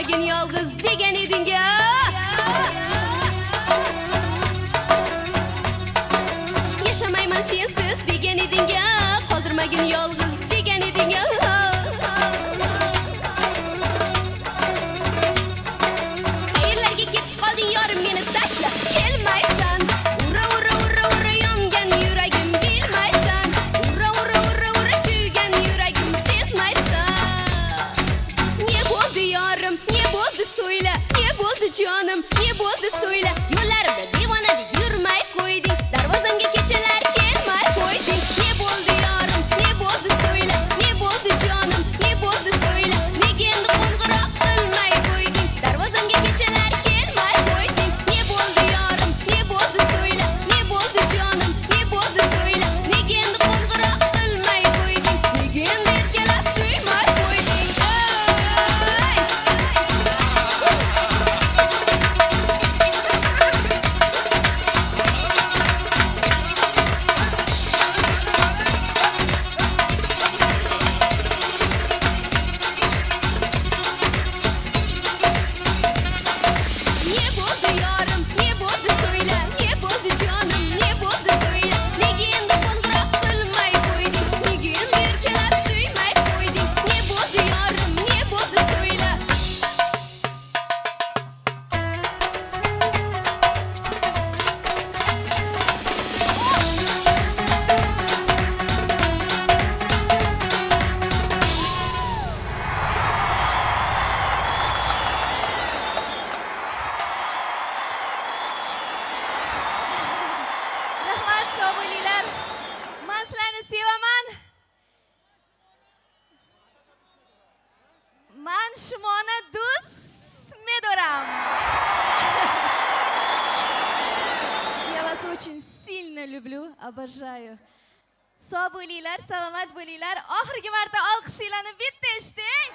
Qoldirmagin yolg'iz degan eding-a. Yaşamayman sensiz degan eding-a. Qoldirmagin yolg'iz degan eding-a. Qayerlarga ketib qolding yorim meni tashlab kelmaysan. Ura ura ura ura yongan yuragim bilmaysan. Ura ura ura ura kuygan yuragim sezmaysan. Ne bo'ldi yorim, ne bo'ldi so'yla, ne bo'ldi jonim, ne bo'ldi so'yla. Yo'llarimda devonadek yurmay qo'yding, darvozamga kechalar kelmay qo'yding. Ne bo'ldi yorim, ne bo'ldi so'yla, ne bo'ldi jonim, ne bo'ldi so'yla. Nega endi qo'ng'iroq qilmay qo'yding, darvozamga kechalar kelmay qo'yding. Ne bo'ldi yorim, ne bo'ldi so'yla, ne bo'ldi jonim, ne bo'ldi so'yla. Nega endi qo'ng'iroq qilmay qo'yding, nega endi erkalab suymay qo'yding. Ne bo'ldi yorim, ne bo'ldi so'yla, ne bo'ldi jonim, ne bo'ldi so'yla. Nega endi qo'ng'iroq qilmay qo'yding, nega endi erkalab suymay qo'yding. Ne bo'ldi yorim, ne bo'ldi so'yla. Rahmat, sog' bo'linglar. Men sizlarni sevaman. Men Shumona do'st Medoram. Я вас очень сильно люблю, обожаю. Sog' bo'linglar, salomat bo'linglar. Oxirgi marta olqishinglarni bitta eshiting.